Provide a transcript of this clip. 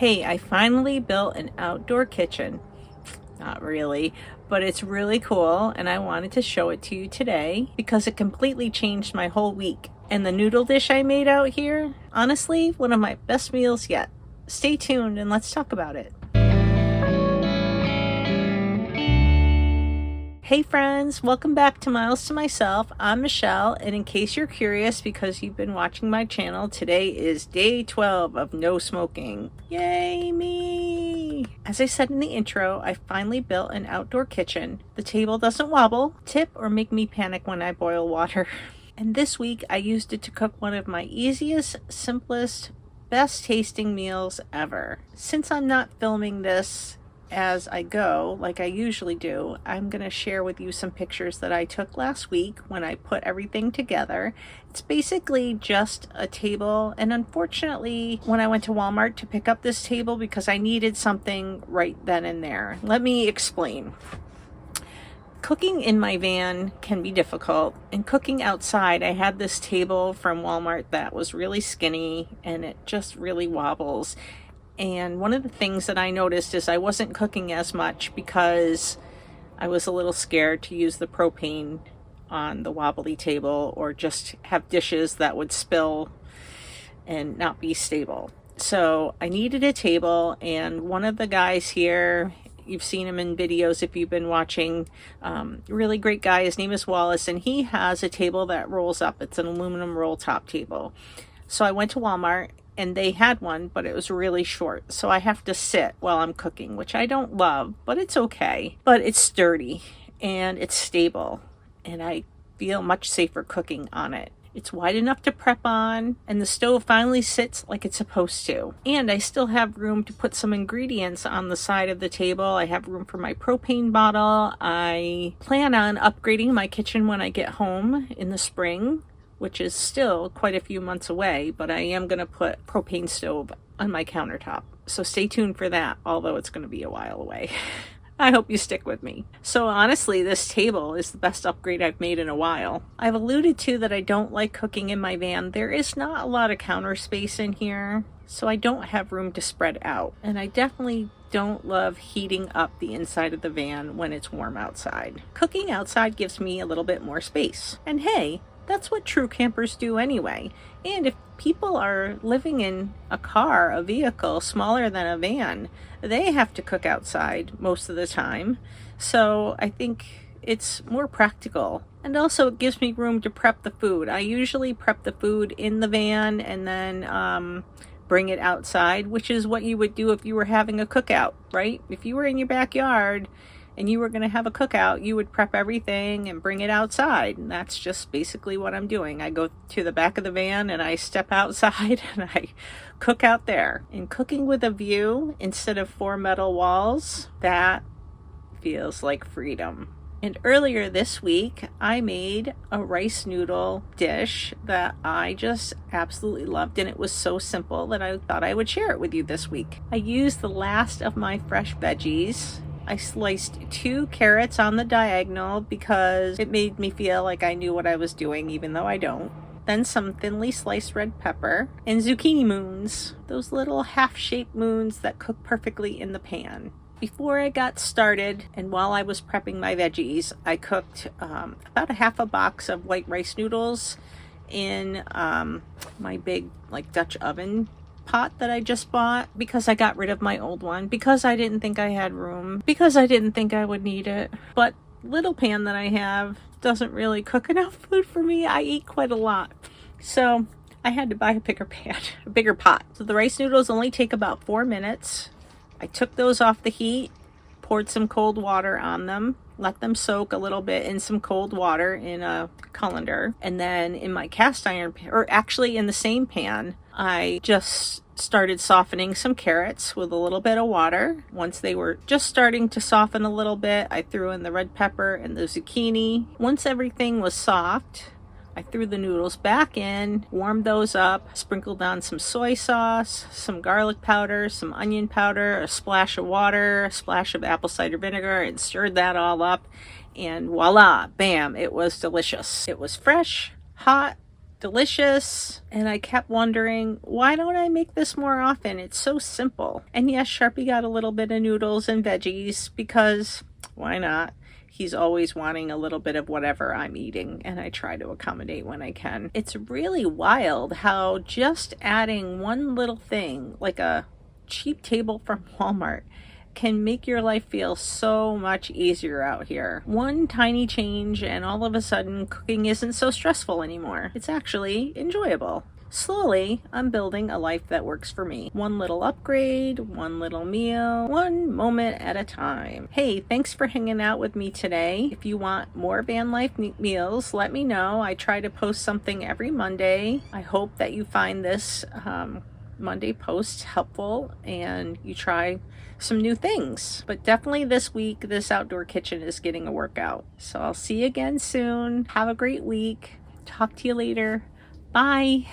Hey, I finally built an outdoor kitchen. Not really, but it's really cool and I wanted to show it to you today because it completely changed my whole week. And the noodle dish I made out here, honestly, one of my best meals yet. Stay tuned and let's talk about it. Hey friends, welcome back to Miles to Myself. I'm Michelle, and in case you're curious because you've been watching my channel, today is day 12 of no smoking. Yay me! As I said in the intro, I finally built an outdoor kitchen. The table doesn't wobble, tip, or make me panic when I boil water. And this week I used it to cook one of my easiest, simplest, best tasting meals ever. Since I'm not filming this as I go, like I usually do, I'm going to share with you some pictures that I took last week when I put everything together. It's basically just a table, and unfortunately, when I went to Walmart to pick up this table because I needed something right then and there. Let me explain. Cooking in my van can be difficult, and cooking outside, I had this table from Walmart that was really skinny and it just really wobbles. And one of the things that I noticed is I wasn't cooking as much because I was a little scared to use the propane on the wobbly table or just have dishes that would spill and not be stable. So I needed a table, and one of the guys here, you've seen him in videos if you've been watching, really great guy, his name is Wallace, and he has a table that rolls up. It's an aluminum roll top table. So I went to Walmart and they had one, but it was really short. So I have to sit while I'm cooking, which I don't love, but it's okay. But it's sturdy and it's stable, and I feel much safer cooking on it. It's wide enough to prep on, and the stove finally sits like it's supposed to. And I still have room to put some ingredients on the side of the table. I have room for my propane bottle. I plan on upgrading my kitchen when I get home in the spring, which is still quite a few months away, but I am going to put propane stove on my countertop. So stay tuned for that, although it's going to be a while away. I hope you stick with me. So honestly, this table is the best upgrade I've made in a while. I've alluded to that I don't like cooking in my van. There is not a lot of counter space in here, so I don't have room to spread out. And I definitely don't love heating up the inside of the van when it's warm outside. Cooking outside gives me a little bit more space. And hey, that's what true campers do anyway. And if people are living in a car, a vehicle smaller than a van, they have to cook outside most of the time. So I think it's more practical. And also it gives me room to prep the food. I usually prep the food in the van and then bring it outside, which is what you would do if you were having a cookout, right? If you were in your backyard and you were going to have a cookout, you would prep everything and bring it outside. And that's just basically what I'm doing. I go to the back of the van and I step outside and I cook out there. And cooking with a view instead of 4 metal walls, that feels like freedom. And earlier this week, I made a rice noodle dish that I just absolutely loved, and it was so simple that I thought I would share it with you this week. I used the last of my fresh veggies. I sliced 2 carrots on the diagonal because it made me feel like I knew what I was doing, even though I don't. Then some thinly sliced red pepper and zucchini moons, those little half-shaped moons that cook perfectly in the pan. Before I got started, and while I was prepping my veggies, I cooked about a half a box of white rice noodles in my big Dutch oven pot that I just bought because I got rid of my old one, because I didn't think I had room, because I didn't think I would need it. But little pan that I have doesn't really cook enough food for me. I eat quite a lot. So I had to buy a bigger pan, a bigger pot. So the rice noodles only take about 4 minutes. I took those off the heat, poured some cold water on them, let them soak a little bit in some cold water in a colander. And then in my cast iron, or actually in the same pan, I just started softening some carrots with a little bit of water. Once they were just starting to soften a little bit, I threw in the red pepper and the zucchini. Once everything was soft, I threw the noodles back in, warmed those up, sprinkled on some soy sauce, some garlic powder, some onion powder, a splash of water, a splash of apple cider vinegar, and stirred that all up. And voila, bam, it was delicious. It was fresh, hot, delicious. And I kept wondering, why don't I make this more often? It's so simple. And yes, Sharpie got a little bit of noodles and veggies because why not? He's always wanting a little bit of whatever I'm eating, and I try to accommodate when I can. It's really wild how just adding one little thing, like a cheap table from Walmart, can make your life feel so much easier out here. One tiny change and all of a sudden cooking isn't so stressful anymore. It's actually enjoyable. Slowly, I'm building a life that works for me. One little upgrade, one little meal, one moment at a time. Hey, thanks for hanging out with me today. If you want more Vanlife meals, let me know. I try to post something every Monday. I hope that you find this Monday post helpful and you try some new things. But definitely this week, this outdoor kitchen is getting a workout. So I'll see you again soon. Have a great week. Talk to you later. Bye.